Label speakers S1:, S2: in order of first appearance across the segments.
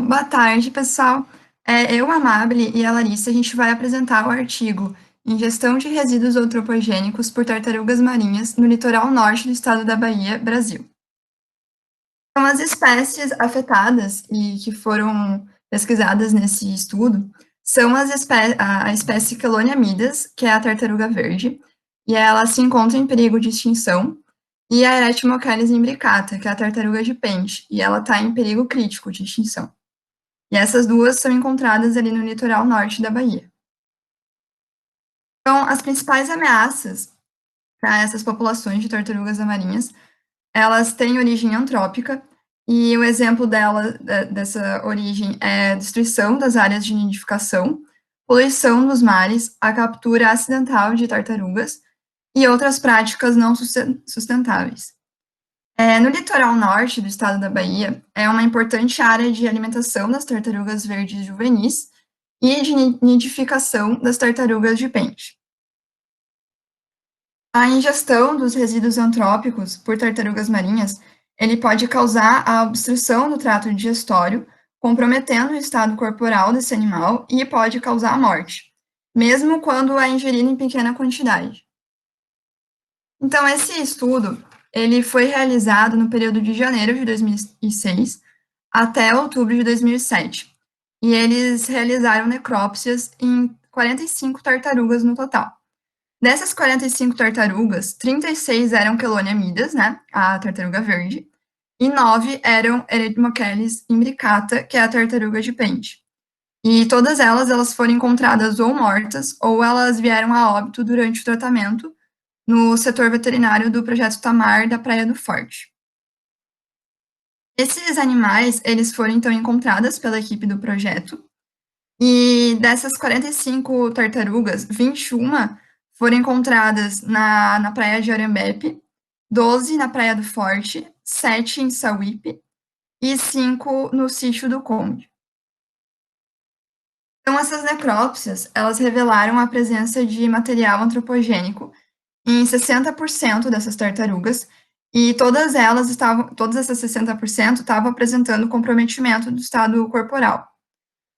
S1: Boa tarde, pessoal. Eu, a Amable e a Larissa, a gente vai apresentar o artigo Ingestão de resíduos antropogênicos por tartarugas marinhas no litoral norte do estado da Bahia, Brasil. Então, as espécies afetadas e que foram pesquisadas nesse estudo são a espécie Chelonia midas, que é a tartaruga verde, e ela se encontra em perigo de extinção, e a Eretmochelys imbricata, que é a tartaruga de pente, e ela está em perigo crítico de extinção. E essas duas são encontradas ali no litoral norte da Bahia. Então, as principais ameaças para essas populações de tartarugas marinhas, elas têm origem antrópica, e o exemplo dessa origem é a destruição das áreas de nidificação, poluição dos mares, a captura acidental de tartarugas e outras práticas não sustentáveis. No litoral norte do estado da Bahia, é uma importante área de alimentação das tartarugas verdes juvenis e de nidificação das tartarugas de pente. A ingestão dos resíduos antrópicos por tartarugas marinhas, ele pode causar a obstrução do trato digestório, comprometendo o estado corporal desse animal e pode causar a morte, mesmo quando é ingerido em pequena quantidade. Então, esse estudo, ele foi realizado no período de janeiro de 2006 até outubro de 2007. E eles realizaram necrópsias em 45 tartarugas no total. Dessas 45 tartarugas, 36 eram Chelonia midas, né, a tartaruga verde, e 9 eram Eretmochelys imbricata, que é a tartaruga de pente. E todas elas foram encontradas ou mortas, ou elas vieram a óbito durante o tratamento no setor veterinário do Projeto Tamar da Praia do Forte. Esses animais, eles foram então encontrados pela equipe do projeto, e dessas 45 tartarugas, 21 foram encontradas na praia de Arembepe, 12 na Praia do Forte, 7 em Sauípe e 5 no sítio do Conde. Então, essas necrópsias, elas revelaram a presença de material antropogênico em 60% dessas tartarugas, e todas essas 60% estavam apresentando comprometimento do estado corporal.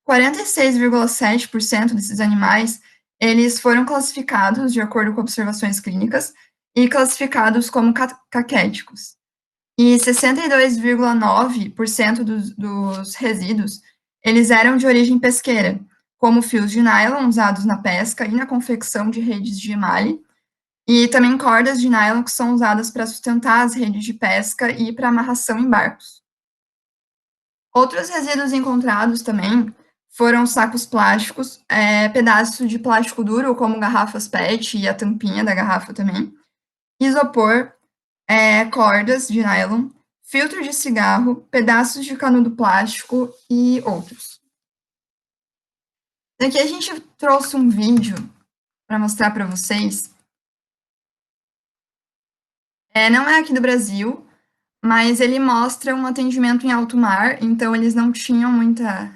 S1: 46,7% desses animais, eles foram classificados de acordo com observações clínicas e classificados como caquéticos. E 62,9% dos resíduos, eles eram de origem pesqueira, como fios de nylon usados na pesca e na confecção de redes de emalhe, e também cordas de nylon que são usadas para sustentar as redes de pesca e para amarração em barcos. Outros resíduos encontrados também foram sacos plásticos, pedaços de plástico duro, como garrafas PET e a tampinha da garrafa também, isopor, cordas de nylon, filtro de cigarro, pedaços de canudo plástico e outros. Daqui a gente trouxe um vídeo para mostrar para vocês. Não é aqui do Brasil, mas ele mostra um atendimento em alto mar, então eles não tinham muita.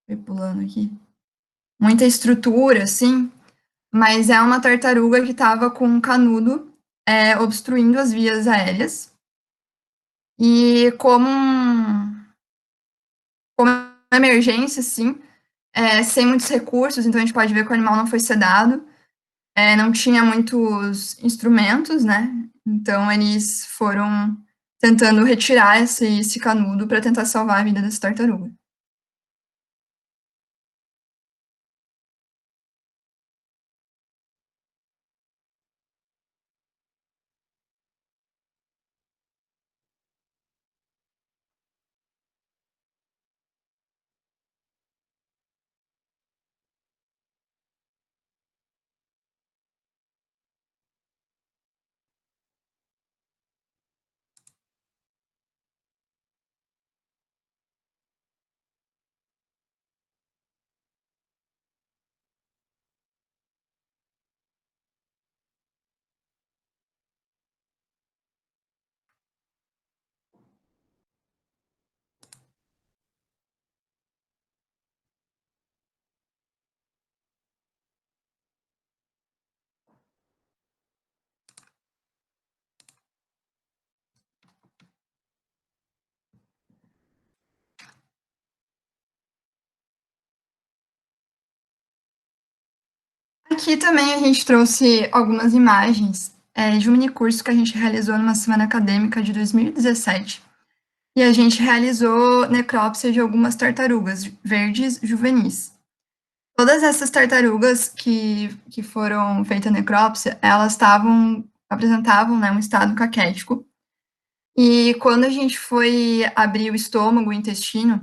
S1: Foi pulando aqui. Muita estrutura, assim, mas é uma tartaruga que estava com um canudo obstruindo as vias aéreas. E como uma emergência, assim, sem muitos recursos, então a gente pode ver que o animal não foi sedado, não tinha muitos instrumentos, né? Então eles foram tentando retirar esse canudo para tentar salvar a vida dessa tartaruga. Aqui também a gente trouxe algumas imagens de um minicurso que a gente realizou numa semana acadêmica de 2017. E a gente realizou necrópsia de algumas tartarugas verdes juvenis. Todas essas tartarugas que foram feitas necrópsia, elas apresentavam, né, um estado caquético. E quando a gente foi abrir o estômago, o intestino,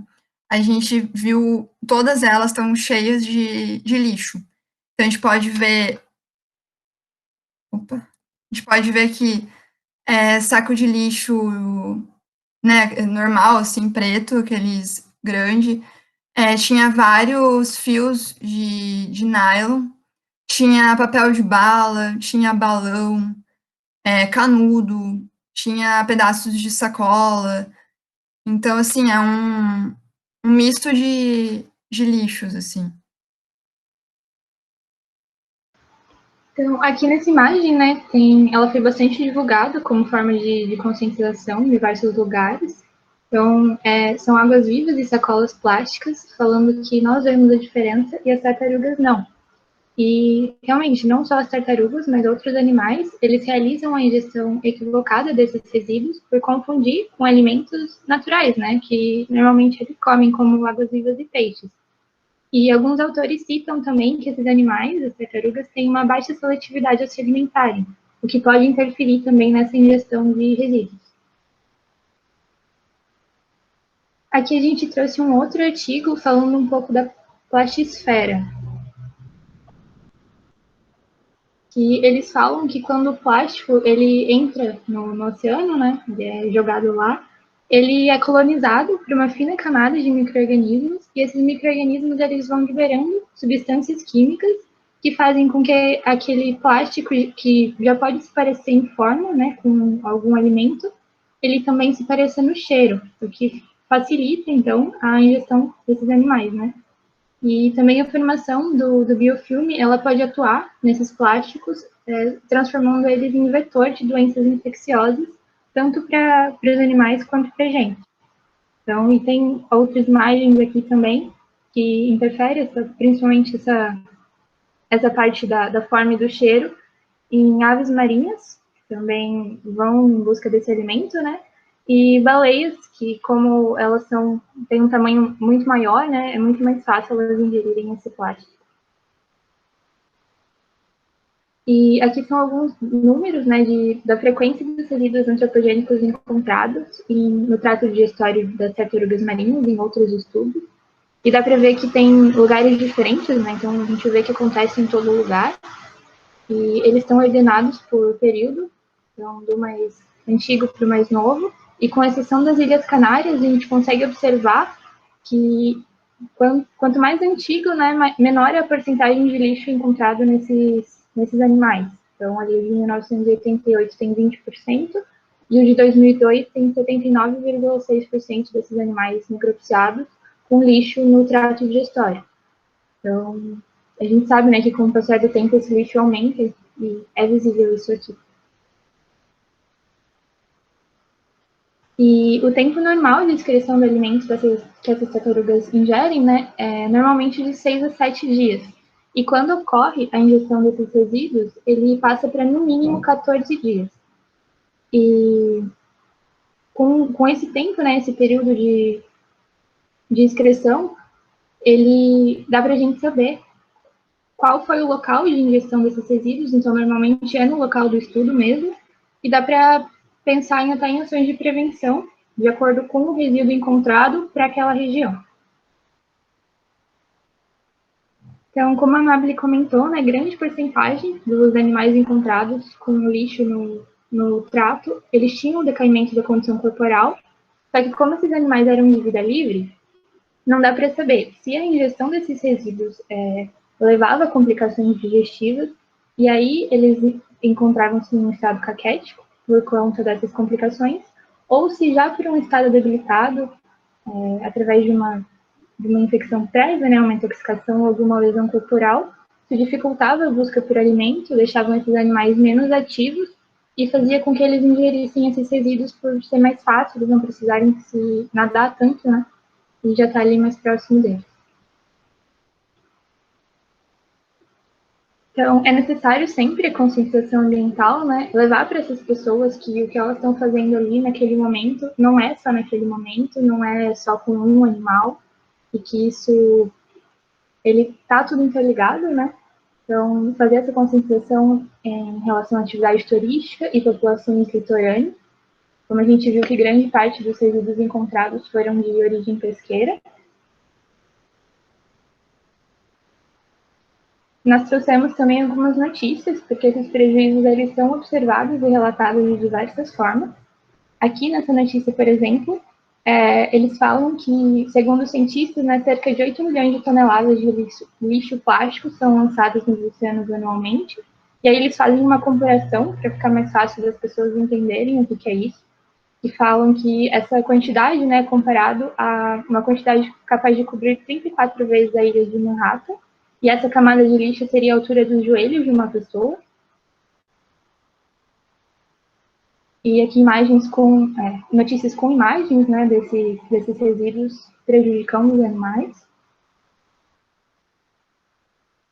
S1: a gente viu todas elas estão cheias de lixo. Então a gente pode ver, opa, a gente pode ver que saco de lixo, né, normal, assim, preto, aqueles grande. Tinha vários fios de nylon, tinha papel de bala, tinha balão, canudo, tinha pedaços de sacola. Então, assim, é um misto de lixos, assim.
S2: Então, aqui nessa imagem, né, ela foi bastante divulgada como forma de conscientização em diversos lugares. Então, são águas vivas e sacolas plásticas, falando que nós vemos a diferença e as tartarugas não. E, realmente, não só as tartarugas, mas outros animais, eles realizam a ingestão equivocada desses resíduos por confundir com alimentos naturais, né, que normalmente eles comem, como águas vivas e peixes. E alguns autores citam também que esses animais, as tartarugas, têm uma baixa seletividade ao se alimentarem, o que pode interferir também nessa ingestão de resíduos. Aqui a gente trouxe um outro artigo falando um pouco da plastisfera, que eles falam que quando o plástico ele entra no oceano, né, ele é jogado lá, ele é colonizado por uma fina camada de micro-organismos, e esses micro-organismos eles vão liberando substâncias químicas que fazem com que aquele plástico que já pode se parecer em forma, né, com algum alimento, ele também se pareça no cheiro, o que facilita, então, a ingestão desses animais, né. E também a formação do biofilme, ela pode atuar nesses plásticos, transformando eles em vetor de doenças infecciosas, tanto para os animais quanto para a gente. Então, e tem outras imagens aqui também que interferem, principalmente essa parte da forma e do cheiro, em aves marinhas, que também vão em busca desse alimento, né? E baleias, que como elas têm um tamanho muito maior, né? É muito mais fácil elas ingerirem esse plástico. E aqui são alguns números, né, da frequência dos resíduos antropogênicos encontrados no trato digestório das tartarugas marinhas em outros estudos. E dá para ver que tem lugares diferentes, né? Então a gente vê que acontece em todo lugar. E eles estão ordenados por período, então do mais antigo para o mais novo. E com exceção das Ilhas Canárias, a gente consegue observar que quanto mais antigo, né, menor é a porcentagem de lixo encontrado nesses animais. Então, ali de 1988 tem 20%, e o de 2002 tem 79,6% desses animais necropsiados com lixo no trato digestório. Então, a gente sabe, né, que com o passar do tempo esse lixo aumenta e é visível isso aqui. E o tempo normal de excreção do alimento que essas tartarugas ingerem, né, é normalmente de 6 a 7 dias. E quando ocorre a ingestão desses resíduos, ele passa para no mínimo 14 dias. E com esse tempo, né, esse período de excreção, ele dá para a gente saber qual foi o local de ingestão desses resíduos, então normalmente é no local do estudo mesmo, e dá para pensar até em ações de prevenção, de acordo com o resíduo encontrado para aquela região. Então, como a Mabel comentou, né, grande porcentagem dos animais encontrados com lixo no trato, eles tinham decaimento da condição corporal, só que como esses animais eram de vida livre, não dá para saber se a ingestão desses resíduos levava a complicações digestivas, e aí eles encontravam-se em um estado caquético por conta dessas complicações, ou se já por um estado debilitado, através de uma infecção prévia, né, uma intoxicação ou alguma lesão corporal, se dificultava a busca por alimento, deixavam esses animais menos ativos e fazia com que eles ingerissem esses resíduos por ser mais fácil, eles não precisarem se nadar tanto, né, e já está ali mais próximo deles. Então, é necessário sempre a conscientização ambiental, né? Levar para essas pessoas que o que elas estão fazendo ali naquele momento não é só naquele momento, não é só com um animal, e que isso, ele tá tudo interligado, né? Então, fazer essa conscientização em relação à atividade turística e populações litorâneas, como a gente viu que grande parte dos resíduos encontrados foram de origem pesqueira. Nós trouxemos também algumas notícias, porque esses prejuízos eles são observados e relatados de diversas formas. Aqui nessa notícia, por exemplo, eles falam que, segundo os cientistas, né, cerca de 8 milhões de toneladas de lixo plástico são lançados nos oceanos anualmente. E aí eles fazem uma comparação, para ficar mais fácil das pessoas entenderem o que é isso, e falam que essa quantidade, né, comparado a uma quantidade capaz de cobrir 34 vezes a ilha de Manhattan, e essa camada de lixo seria a altura dos joelhos de uma pessoa. E aqui imagens com notícias com imagens, né, desses resíduos prejudicando os animais.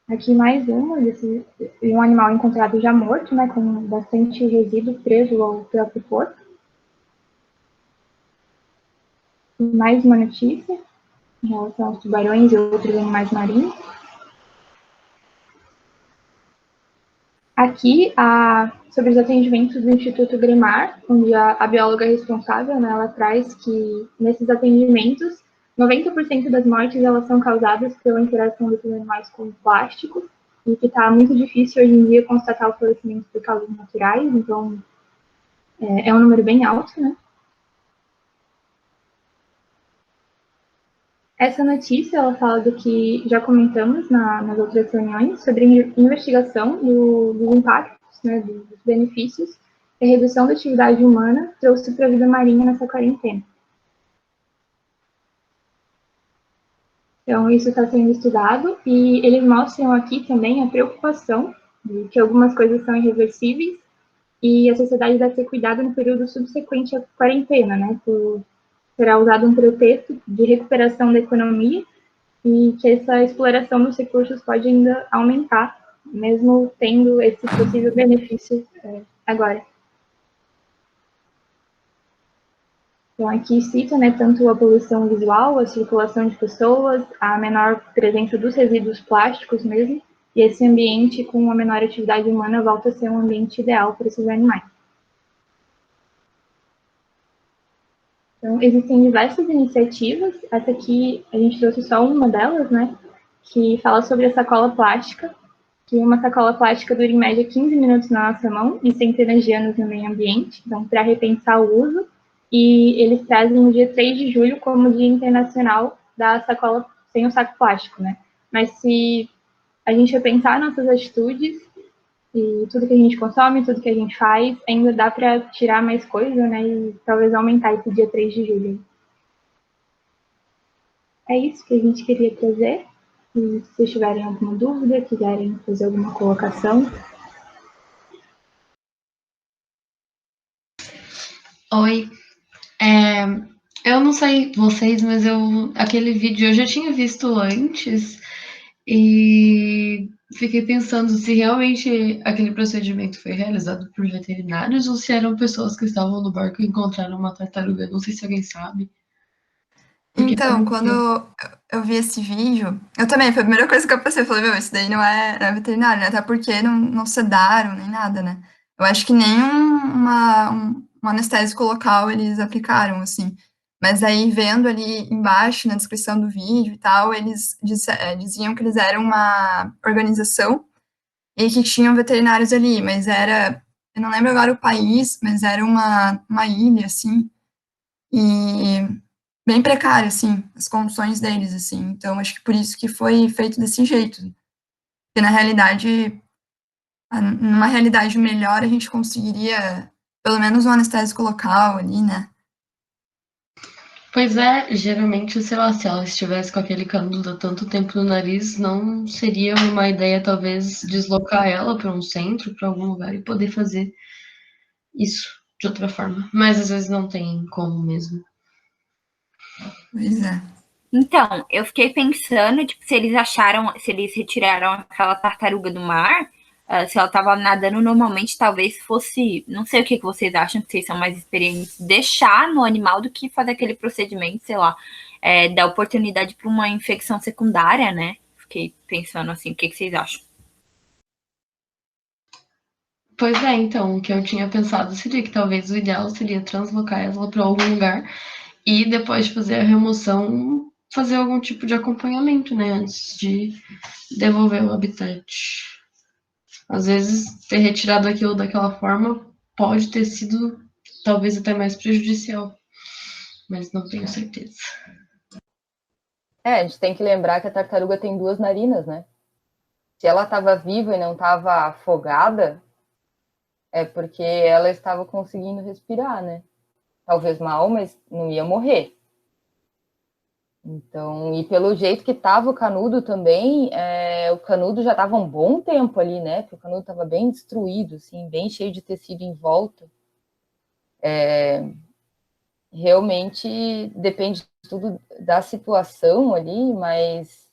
S2: Aqui mais uma de um animal encontrado já morto, né, com bastante resíduo preso ao próprio corpo. E mais uma notícia em relação aos tubarões e outros animais marinhos. Aqui, sobre os atendimentos do Instituto Grimar, onde a bióloga responsável, né, ela traz que nesses atendimentos, 90% das mortes elas são causadas pela interação desses animais com o plástico, e que está muito difícil hoje em dia constatar o falecimento por causas naturais, então é um número bem alto, né? Essa notícia, ela fala do que já comentamos nas outras reuniões, sobre a investigação dos impactos, né, dos benefícios que a redução da atividade humana trouxe para a vida marinha nessa quarentena. Então, isso está sendo estudado e eles mostram aqui também a preocupação de que algumas coisas são irreversíveis e a sociedade deve ter cuidado no período subsequente à quarentena, né, por será usado um pretexto de recuperação da economia e que essa exploração dos recursos pode ainda aumentar, mesmo tendo esse possível benefício agora. Então, aqui cita, né, tanto a poluição visual, a circulação de pessoas, a menor presença dos resíduos plásticos mesmo, e esse ambiente com uma menor atividade humana volta a ser um ambiente ideal para esses animais. Então, existem diversas iniciativas, essa aqui a gente trouxe só uma delas, né, que fala sobre a sacola plástica, que uma sacola plástica dura em média 15 minutos na nossa mão e centenas de anos no meio ambiente, então para repensar o uso, e eles trazem o dia 3 de julho como Dia Internacional da Sacola Sem o Saco Plástico, né? Mas se a gente repensar nossas atitudes e tudo que a gente consome, tudo que a gente faz, ainda dá para tirar mais coisa, né? E talvez aumentar esse dia 3 de julho. É isso que a gente queria trazer. E se vocês tiverem alguma dúvida, quiserem fazer alguma colocação.
S3: Oi, eu não sei vocês, mas aquele vídeo eu já tinha visto antes e fiquei pensando se realmente aquele procedimento foi realizado por veterinários ou se eram pessoas que estavam no barco e encontraram uma tartaruga. Não sei se alguém sabe, porque
S1: Então, quando
S3: parecia.
S1: eu vi esse vídeo, eu também, foi a primeira coisa que eu pensei, eu falei, meu, isso daí não é veterinário, né? Até porque não sedaram nem nada, né? Eu acho que nem um anestésico local eles aplicaram, assim. Mas aí, vendo ali embaixo, na descrição do vídeo e tal, eles diziam que eles eram uma organização e que tinham veterinários ali, mas eu não lembro agora o país, mas era uma ilha, assim, e bem precário, assim, as condições deles, assim. Então, acho que por isso que foi feito desse jeito. Porque, na realidade, numa realidade melhor, a gente conseguiria pelo menos um anestésico local ali, né?
S3: Pois é, geralmente, sei lá, se ela estivesse com aquele canudo há tanto tempo no nariz, não seria uma ideia, talvez, deslocar ela para um centro, para algum lugar e poder fazer isso de outra forma. Mas às vezes não tem como mesmo.
S1: Pois é.
S4: Então, eu fiquei pensando, tipo, se eles retiraram aquela tartaruga do mar, se ela estava nadando normalmente, talvez fosse, não sei o que vocês acham, que vocês são mais experientes, deixar no animal do que fazer aquele procedimento, sei lá, dar oportunidade para uma infecção secundária, né? Fiquei pensando assim, o que vocês acham?
S3: Pois é, então, o que eu tinha pensado seria que talvez o ideal seria translocar ela para algum lugar e depois de fazer a remoção, fazer algum tipo de acompanhamento, né, antes de devolver o habitat. Às vezes, ter retirado aquilo daquela forma pode ter sido talvez até mais prejudicial, mas não tenho certeza.
S5: A gente tem que lembrar que a tartaruga tem 2 narinas, né? Se ela estava viva e não estava afogada, é porque ela estava conseguindo respirar, né? Talvez mal, mas não ia morrer. Então, e pelo jeito que estava o canudo também, o canudo já estava um bom tempo ali, né? Porque o canudo estava bem destruído, assim, bem cheio de tecido em volta. Realmente depende tudo da situação ali, mas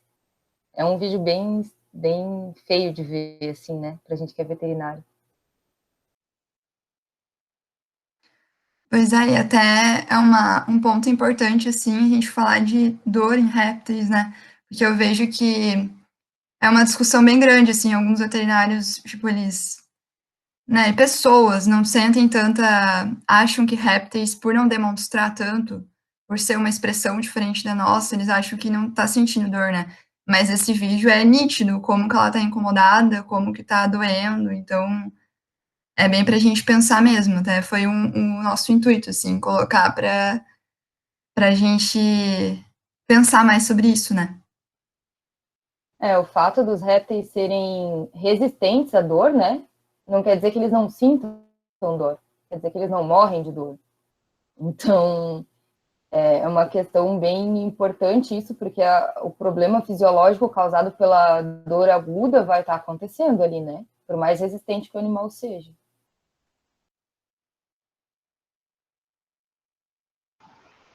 S5: é um vídeo bem feio de ver, assim, né? Pra gente que é veterinário.
S1: Pois é, e até é um ponto importante, assim, a gente falar de dor em répteis, né? Porque eu vejo que é uma discussão bem grande, assim, alguns veterinários, tipo, eles, né, pessoas não sentem tanta, acham que répteis, por não demonstrar tanto, por ser uma expressão diferente da nossa, eles acham que não tá sentindo dor, né? Mas esse vídeo é nítido, como que ela tá incomodada, como que tá doendo, então é bem pra gente pensar mesmo, até foi um nosso intuito, assim, colocar pra gente pensar mais sobre isso, né?
S5: O fato dos répteis serem resistentes à dor, né? Não quer dizer que eles não sintam dor, quer dizer que eles não morrem de dor. Então, é uma questão bem importante isso, porque o problema fisiológico causado pela dor aguda vai estar acontecendo ali, né? Por mais resistente que o animal seja.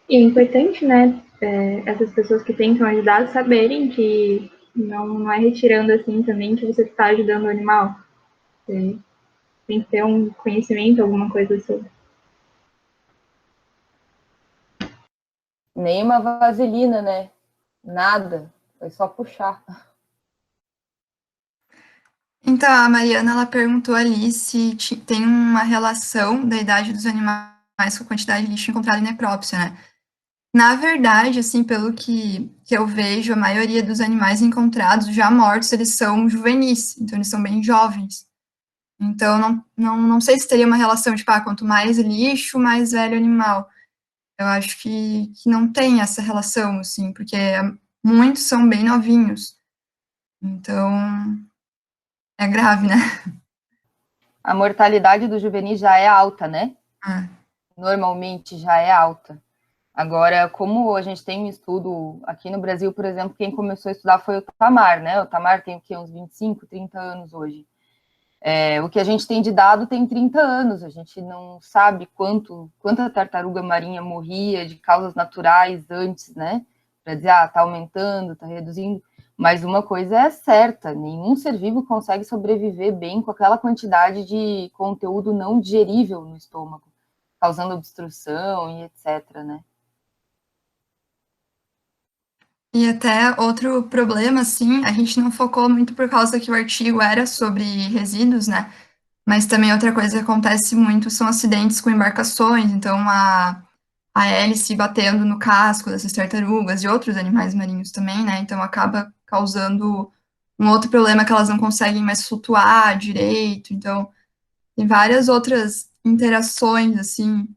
S2: E é importante, né, essas pessoas que tentam ajudar saberem que não é retirando assim também que você está ajudando o animal. Você tem que ter um conhecimento, alguma coisa sobre.
S5: Nem uma vaselina, né? Nada. Foi só puxar.
S1: Então, a Mariana, ela perguntou ali se tem uma relação da idade dos animais com a quantidade de lixo encontrado em necrópsia, né? Na verdade, assim, pelo que eu vejo, a maioria dos animais encontrados já mortos, eles são juvenis, então eles são bem jovens. Então, não sei se teria uma relação, tipo, quanto mais lixo, mais velho o animal. Eu acho que não tem essa relação, assim, porque muitos são bem novinhos. Então, é grave, né?
S5: A mortalidade do juvenis já é alta, né?
S1: Ah.
S5: Normalmente já é alta. Agora, como a gente tem um estudo aqui no Brasil, por exemplo, quem começou a estudar foi o Tamar, né? O Tamar tem o quê? Uns 25, 30 anos hoje. O que a gente tem de dado tem 30 anos, a gente não sabe quanta tartaruga marinha morria de causas naturais antes, né? Para dizer, tá aumentando, tá reduzindo. Mas uma coisa é certa, nenhum ser vivo consegue sobreviver bem com aquela quantidade de conteúdo não digerível no estômago, causando obstrução e etc, né?
S1: E até outro problema, assim, a gente não focou muito por causa que o artigo era sobre resíduos, né? Mas também outra coisa que acontece muito são acidentes com embarcações, então a hélice batendo no casco dessas tartarugas e outros animais marinhos também, né? Então acaba causando um outro problema que elas não conseguem mais flutuar direito. Então, tem várias outras interações, assim,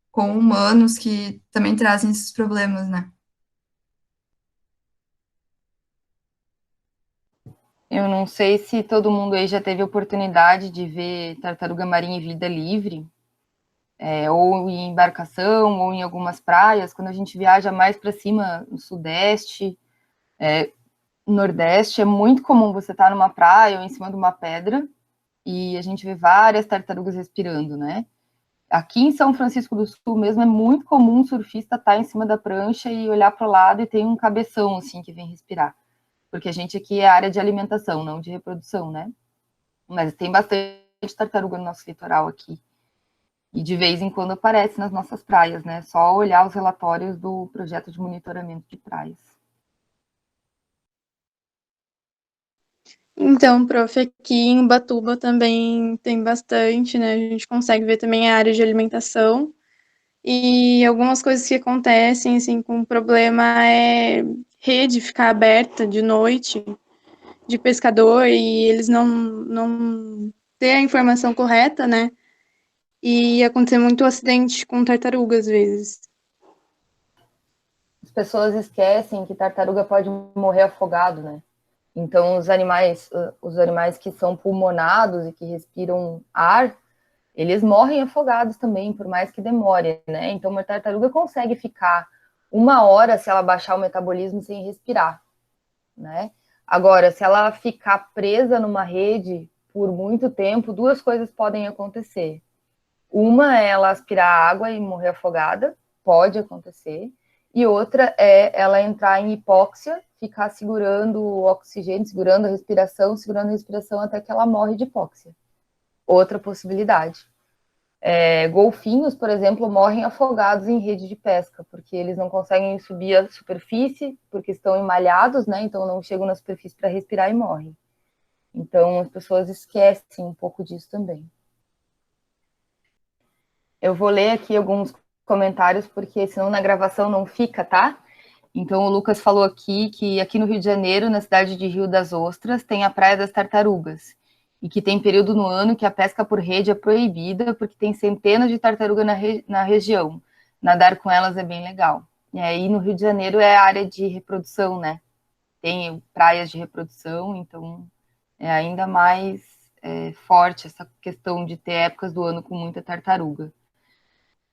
S1: com humanos que também trazem esses problemas, né?
S5: Eu não sei se todo mundo aí já teve oportunidade de ver tartaruga marinha em vida livre, ou em embarcação, ou em algumas praias, quando a gente viaja mais para cima, no sudeste, no nordeste, é muito comum você estar numa praia ou em cima de uma pedra e a gente vê várias tartarugas respirando, né? Aqui em São Francisco do Sul mesmo é muito comum o surfista estar em cima da prancha e olhar para o lado e tem um cabeção assim que vem respirar. Porque a gente aqui é área de alimentação, não de reprodução, né? Mas tem bastante tartaruga no nosso litoral aqui. E de vez em quando aparece nas nossas praias, né? Só olhar os relatórios do projeto de monitoramento de praias.
S6: Então, prof, aqui em Ubatuba também tem bastante, né? A gente consegue ver também a área de alimentação. E algumas coisas que acontecem, assim, com o problema é rede ficar aberta de noite de pescador e eles não ter a informação correta, né? E acontecer muito acidente com tartaruga às vezes.
S5: As pessoas esquecem que tartaruga pode morrer afogado, né? Então, os animais que são pulmonados e que respiram ar, eles morrem afogados também, por mais que demore, né? Então, uma tartaruga consegue ficar 1 hora se ela baixar o metabolismo sem respirar, né? Agora, se ela ficar presa numa rede por muito tempo, 2 coisas podem acontecer. Uma é ela aspirar água e morrer afogada, pode acontecer. E outra é ela entrar em hipóxia, ficar segurando o oxigênio, segurando a respiração até que ela morre de hipóxia. Outra possibilidade. Golfinhos, por exemplo, morrem afogados em rede de pesca, porque eles não conseguem subir a superfície, porque estão emalhados, né? Então não chegam na superfície para respirar e morrem. Então as pessoas esquecem um pouco disso também. Eu vou ler aqui alguns comentários, porque senão na gravação não fica, tá? Então o Lucas falou aqui que aqui no Rio de Janeiro, na cidade de Rio das Ostras, tem a Praia das Tartarugas, e que tem período no ano que a pesca por rede é proibida, porque tem centenas de tartarugas na região. Nadar com elas é bem legal. E aí no Rio de Janeiro é a área de reprodução, né? Tem praias de reprodução, então é ainda mais forte essa questão de ter épocas do ano com muita tartaruga.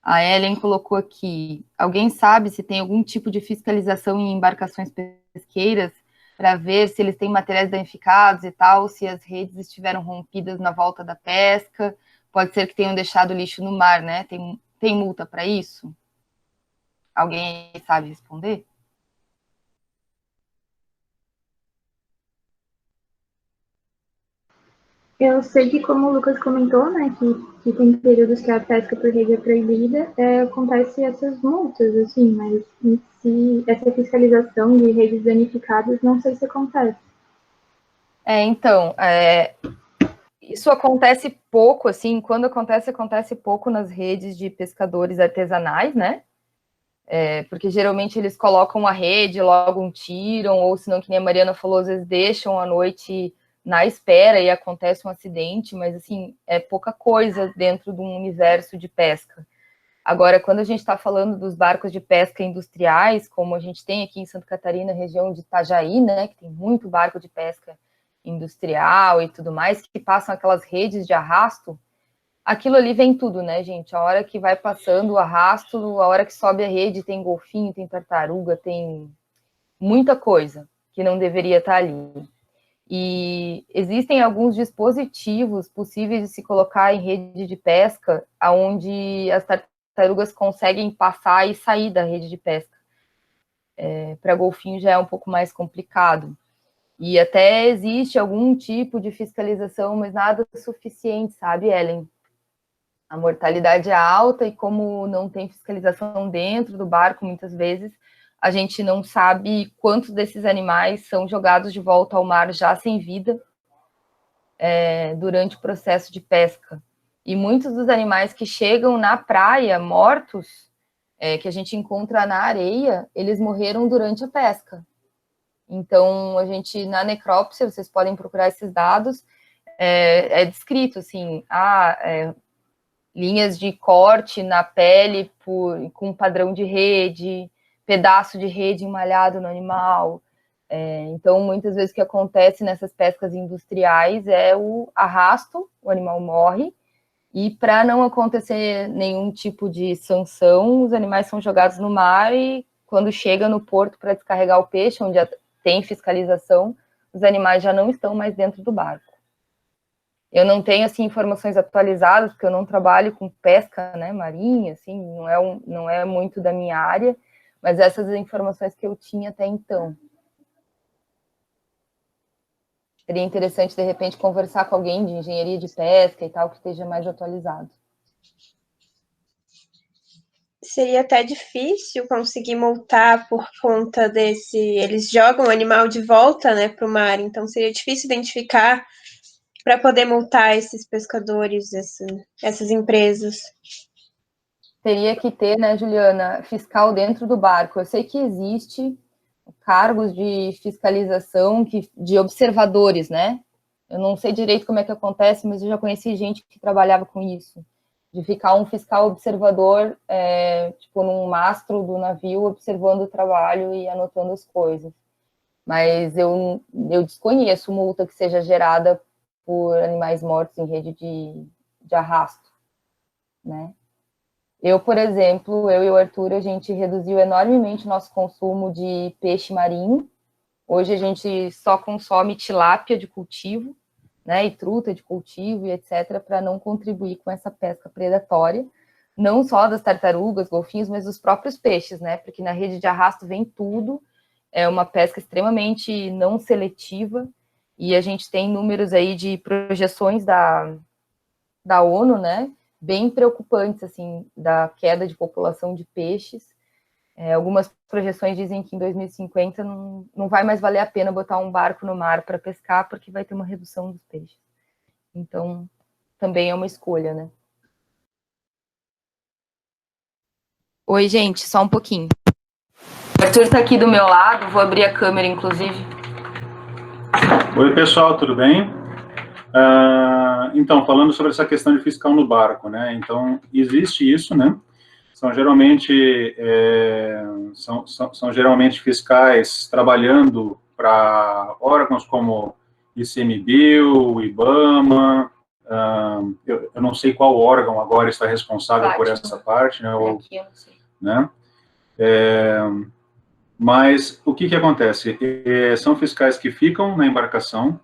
S5: A Ellen colocou aqui, alguém sabe se tem algum tipo de fiscalização em embarcações pesqueiras para ver se eles têm materiais danificados e tal, se as redes estiveram rompidas na volta da pesca, pode ser que tenham deixado lixo no mar, né? Tem multa para isso? Alguém sabe responder?
S2: Eu sei que, como o Lucas comentou, né, que tem períodos que a pesca por rede é proibida, acontece essas multas, assim, mas se essa fiscalização de redes danificadas, não sei se acontece.
S5: Então, isso acontece pouco, assim, quando acontece pouco nas redes de pescadores artesanais, né? Porque geralmente eles colocam a rede, logo tiram, ou senão, que nem a Mariana falou, às vezes deixam a noite na espera e acontece um acidente, mas assim, é pouca coisa dentro de um universo de pesca. Agora, quando a gente está falando dos barcos de pesca industriais, como a gente tem aqui em Santa Catarina, região de Itajaí, né, que tem muito barco de pesca industrial e tudo mais, que passam aquelas redes de arrasto, aquilo ali vem tudo, né, gente? A hora que vai passando o arrasto, a hora que sobe a rede, tem golfinho, tem tartaruga, tem muita coisa que não deveria estar ali. E existem alguns dispositivos possíveis de se colocar em rede de pesca, onde as tartarugas conseguem passar e sair da rede de pesca. Para golfinho já é um pouco mais complicado. E até existe algum tipo de fiscalização, mas nada suficiente, sabe, Ellen? A mortalidade é alta e como não tem fiscalização dentro do barco, muitas vezes, a gente não sabe quantos desses animais são jogados de volta ao mar já sem vida durante o processo de pesca. E muitos dos animais que chegam na praia mortos, que a gente encontra na areia, eles morreram durante a pesca. Então, a gente, na necrópsia, vocês podem procurar esses dados, é descrito, assim, linhas de corte na pele com padrão de rede, pedaço de rede emalhado no animal. Então, muitas vezes o que acontece nessas pescas industriais é o arrasto, o animal morre, e para não acontecer nenhum tipo de sanção, os animais são jogados no mar e quando chega no porto para descarregar o peixe, onde tem fiscalização, os animais já não estão mais dentro do barco. Eu não tenho, assim, informações atualizadas, porque eu não trabalho com pesca, né, marinha, assim, não é muito da minha área, mas essas informações que eu tinha até então. Seria interessante, de repente, conversar com alguém de engenharia de pesca e tal, que esteja mais atualizado.
S7: Seria até difícil conseguir multar por conta desse... Eles jogam o animal de volta, né, para o mar, então seria difícil identificar para poder multar esses pescadores, essas empresas.
S5: Teria que ter, né, Juliana, fiscal dentro do barco. Eu sei que existe cargos de fiscalização, de observadores, né? Eu não sei direito como é que acontece, mas eu já conheci gente que trabalhava com isso, de ficar um fiscal observador, tipo, num mastro do navio, observando o trabalho e anotando as coisas. Mas eu desconheço multa que seja gerada por animais mortos em rede de arrasto, né? Eu, por exemplo, eu e o Arthur, a gente reduziu enormemente o nosso consumo de peixe marinho. Hoje a gente só consome tilápia de cultivo, né, e truta de cultivo e etc., para não contribuir com essa pesca predatória, não só das tartarugas, golfinhos, mas dos próprios peixes, né, porque na rede de arrasto vem tudo, é uma pesca extremamente não seletiva, e a gente tem números aí de projeções da ONU, né, bem preocupantes, assim, da queda de população de peixes. Algumas projeções dizem que em 2050 não vai mais valer a pena botar um barco no mar para pescar, porque vai ter uma redução dos peixes. Então, também é uma escolha, né? Oi, gente, só um pouquinho. O Arthur está aqui do meu lado, vou abrir a câmera, inclusive.
S8: Oi, pessoal, tudo bem? Então, falando sobre essa questão de fiscal no barco, né? Então, existe isso, né? São geralmente, são geralmente fiscais trabalhando para órgãos como ICMBio, IBAMA, eu não sei qual órgão agora está responsável por essa parte, né? Ou,
S5: aqui eu não sei.
S8: Né? Mas o que acontece? São fiscais que ficam na embarcação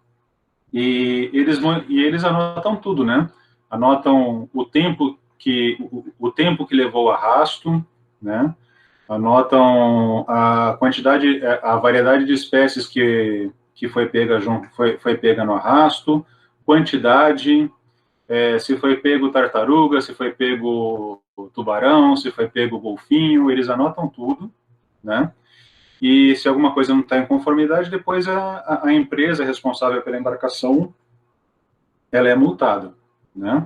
S8: e eles anotam tudo, né? Anotam o tempo que levou o arrasto, né? Anotam a quantidade, a variedade de espécies que foi pega no arrasto, quantidade, se foi pego tartaruga, se foi pego tubarão, se foi pego golfinho, eles anotam tudo, né? E se alguma coisa não está em conformidade, depois a empresa responsável pela embarcação, ela é multada, né?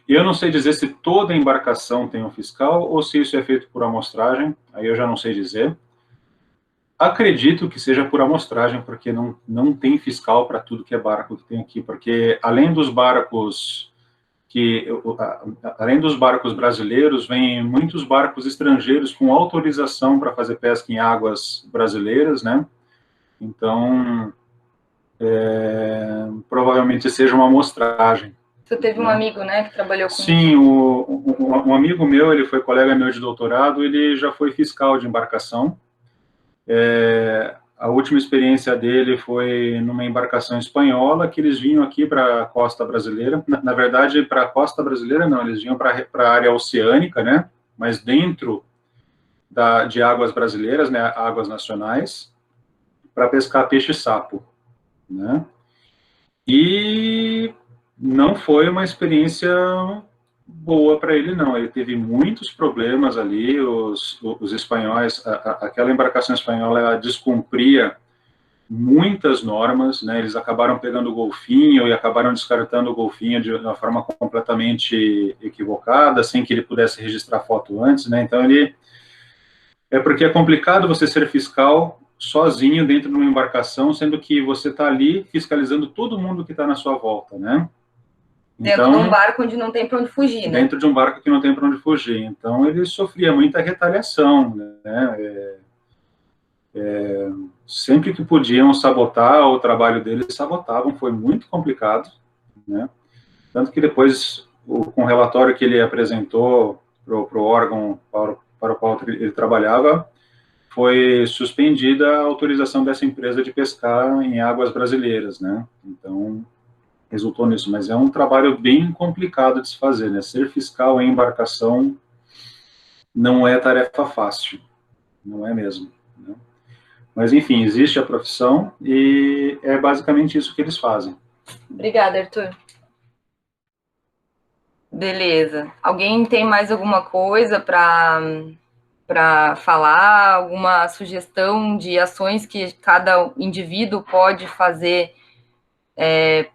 S8: Eu não sei dizer se toda embarcação tem um fiscal ou se isso é feito por amostragem, aí eu já não sei dizer. Acredito que seja por amostragem, porque não tem fiscal para tudo que é barco que tem aqui, porque além dos barcos brasileiros, vêm muitos barcos estrangeiros com autorização para fazer pesca em águas brasileiras, né? Então, provavelmente seja uma amostragem.
S5: Você teve um amigo, né, que trabalhou com
S8: Sim, um amigo meu, ele foi colega meu de doutorado, ele já foi fiscal de embarcação. A última experiência dele foi numa embarcação espanhola, que eles vinham aqui para a costa brasileira. Na verdade, para a costa brasileira não, eles vinham para a área oceânica, né? Mas dentro de águas brasileiras, né, águas nacionais, para pescar peixe-sapo, né? E não foi uma experiência boa para ele, não. Ele teve muitos problemas ali, os espanhóis, aquela embarcação espanhola, ela descumpria muitas normas, né? Eles acabaram pegando o golfinho e acabaram descartando o golfinho de uma forma completamente equivocada, sem que ele pudesse registrar foto antes, né? Então, porque é complicado você ser fiscal sozinho dentro de uma embarcação, sendo que você está ali fiscalizando todo mundo que está na sua volta, né?
S5: Dentro de um barco onde não tem para onde fugir, né?
S8: Dentro de um barco que não tem para onde fugir. Então, ele sofria muita retaliação, né? Sempre que podiam sabotar o trabalho dele, sabotavam. Foi muito complicado, né? Tanto que depois, com o relatório que ele apresentou para o órgão para o qual ele trabalhava, foi suspendida a autorização dessa empresa de pescar em águas brasileiras, né? Então, resultou nisso, mas é um trabalho bem complicado de se fazer, né? Ser fiscal em embarcação não é tarefa fácil, não é mesmo, né? Mas, enfim, existe a profissão e é basicamente isso que eles fazem.
S5: Obrigada, Arthur. Beleza. Alguém tem mais alguma coisa para falar? Alguma sugestão de ações que cada indivíduo pode fazer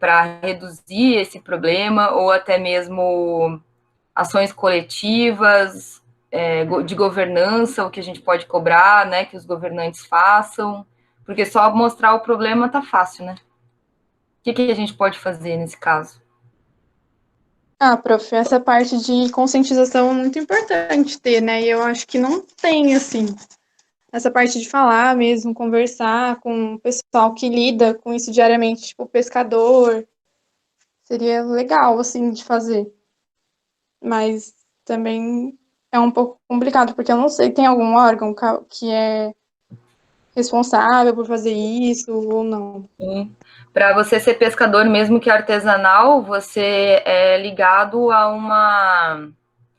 S5: para reduzir esse problema, ou até mesmo ações coletivas, de governança, o que a gente pode cobrar, né, que os governantes façam, porque só mostrar o problema tá fácil, né? O que a gente pode fazer nesse caso?
S6: Prof, essa parte de conscientização é muito importante ter, né? E eu acho que não tem, assim, essa parte de falar mesmo, conversar com o pessoal que lida com isso diariamente, tipo, o pescador, seria legal, assim, de fazer. Mas também é um pouco complicado, porque eu não sei, tem algum órgão que é responsável por fazer isso ou não?
S5: Para você ser pescador, mesmo que artesanal, você é ligado a uma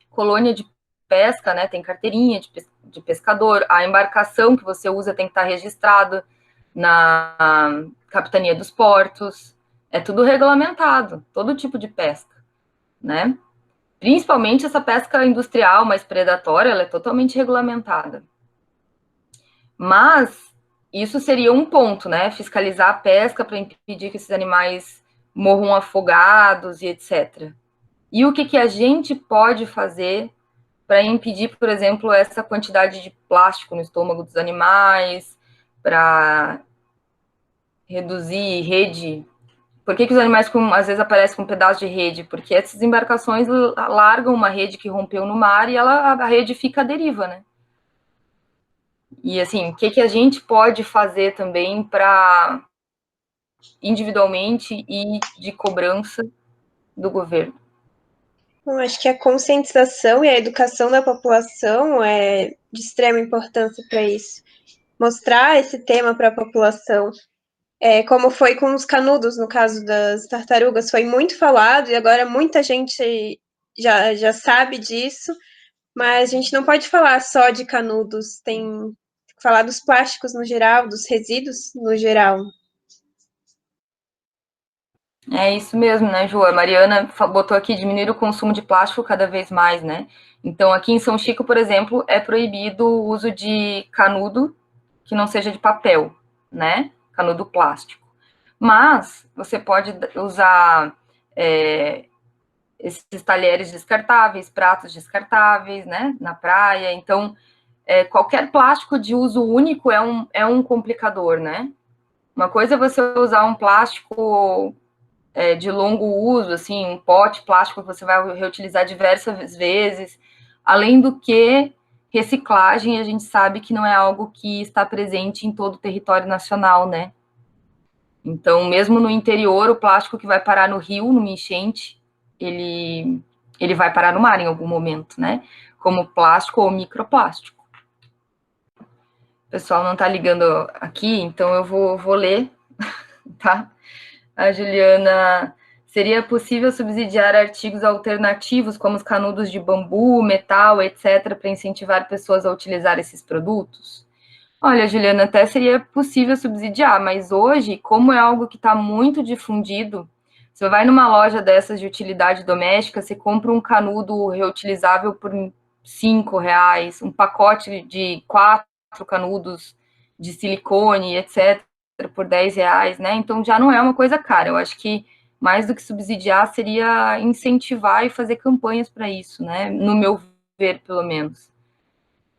S5: colônia de pesca, né? Tem carteirinha de pescador. A embarcação que você usa tem que estar registrada na Capitania dos Portos. É tudo regulamentado, todo tipo de pesca, né? Principalmente essa pesca industrial mais predatória, ela é totalmente regulamentada. Mas isso seria um ponto, né? Fiscalizar a pesca para impedir que esses animais morram afogados e etc. E o que a gente pode fazer para impedir, por exemplo, essa quantidade de plástico no estômago dos animais, para reduzir rede? Por que os animais às vezes aparecem com um pedaço de rede? Porque essas embarcações largam uma rede que rompeu no mar e a rede fica à deriva, né? E assim, o que a gente pode fazer também para individualmente e de cobrança do governo?
S7: Bom, acho que a conscientização e a educação da população é de extrema importância para isso. Mostrar esse tema para a população. Como foi com os canudos, no caso das tartarugas, foi muito falado e agora muita gente já sabe disso, mas a gente não pode falar só de canudos, tem que falar dos plásticos no geral, dos resíduos no geral.
S5: É isso mesmo, né, Ju? A Mariana botou aqui diminuir o consumo de plástico cada vez mais, né? Então, aqui em São Chico, por exemplo, é proibido o uso de canudo que não seja de papel, né? Canudo plástico. Mas você pode usar esses talheres descartáveis, pratos descartáveis, né? Na praia. Então, qualquer plástico de uso único é um complicador, né? Uma coisa é você usar um plástico de longo uso, assim, um pote plástico que você vai reutilizar diversas vezes, além do que reciclagem, a gente sabe que não é algo que está presente em todo o território nacional, né? Então, mesmo no interior, o plástico que vai parar no rio, numa enchente, ele vai parar no mar em algum momento, né? Como plástico ou microplástico. O pessoal não está ligando aqui, então eu vou ler, tá? A Juliana, seria possível subsidiar artigos alternativos, como os canudos de bambu, metal, etc., para incentivar pessoas a utilizar esses produtos? Olha, Juliana, até seria possível subsidiar, mas hoje, como é algo que está muito difundido, você vai numa loja dessas de utilidade doméstica, você compra um canudo reutilizável por R$5, um pacote de 4 canudos de silicone, etc., por R$10, né? Então já não é uma coisa cara. Eu acho que mais do que subsidiar seria incentivar e fazer campanhas para isso, né? No meu ver, pelo menos.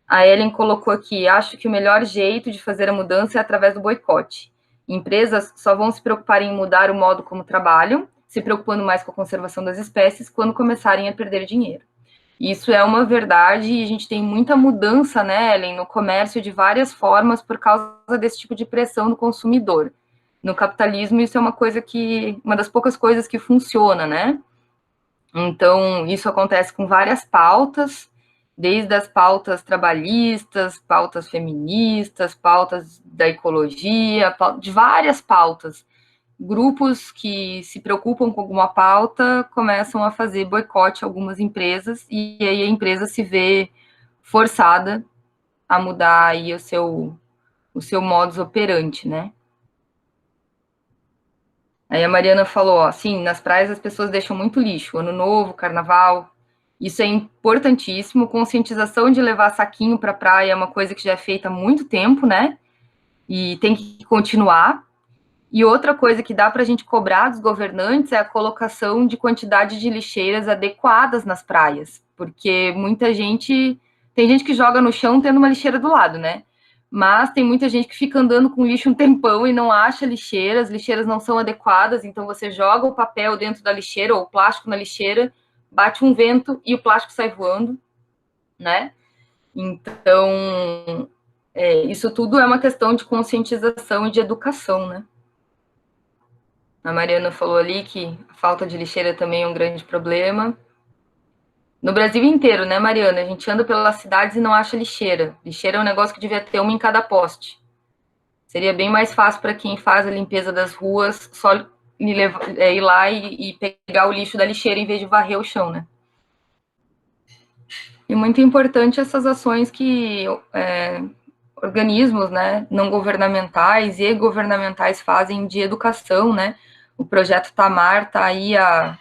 S5: A Ellen colocou aqui, acho que o melhor jeito de fazer a mudança é através do boicote. Empresas só vão se preocupar em mudar o modo como trabalham, se preocupando mais com a conservação das espécies, quando começarem a perder dinheiro. Isso é uma verdade e a gente tem muita mudança, né, Ellen, no comércio de várias formas por causa desse tipo de pressão do consumidor. No capitalismo, isso é uma das poucas coisas que funciona, né? Então, isso acontece com várias pautas, desde as pautas trabalhistas, pautas feministas, pautas da ecologia, de várias pautas. grupos que se preocupam com alguma pauta começam a fazer boicote a algumas empresas, e aí a empresa se vê forçada a mudar aí o seu modus operandi, né? Aí a Mariana falou, ó, sim, nas praias as pessoas deixam muito lixo, Ano Novo, Carnaval, isso é importantíssimo, conscientização de levar saquinho para a praia é uma coisa que já é feita há muito tempo, né? E tem que continuar. E outra coisa que dá para a gente cobrar dos governantes é a colocação de quantidade de lixeiras adequadas nas praias, porque tem gente que joga no chão tendo uma lixeira do lado, né? Mas tem muita gente que fica andando com lixo um tempão e não acha lixeira, as lixeiras não são adequadas, então você joga o papel dentro da lixeira ou o plástico na lixeira, bate um vento e o plástico sai voando, né? Então, isso tudo é uma questão de conscientização e de educação, né? A Mariana falou ali que a falta de lixeira também é um grande problema. No Brasil inteiro, né, Mariana? A gente anda pelas cidades e não acha lixeira. Lixeira é um negócio que devia ter uma em cada poste. Seria bem mais fácil para quem faz a limpeza das ruas só ir lá e pegar o lixo da lixeira em vez de varrer o chão, né? E muito importante essas ações que organismos, né, não governamentais e governamentais fazem de educação, né? O projeto Tamar está aí há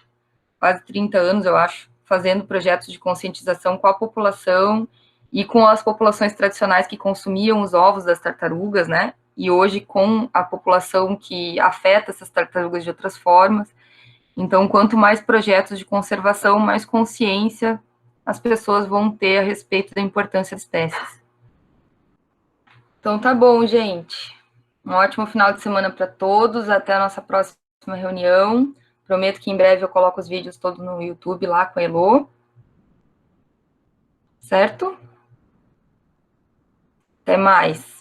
S5: quase 30 anos, eu acho, fazendo projetos de conscientização com a população e com as populações tradicionais que consumiam os ovos das tartarugas, né? E hoje com a população que afeta essas tartarugas de outras formas. Então, quanto mais projetos de conservação, mais consciência as pessoas vão ter a respeito da importância das espécies. Então, tá bom, gente. Um ótimo final de semana para todos. Até a nossa próxima reunião. Prometo que em breve eu coloco os vídeos todos no YouTube lá com a Elo. Certo? Até mais.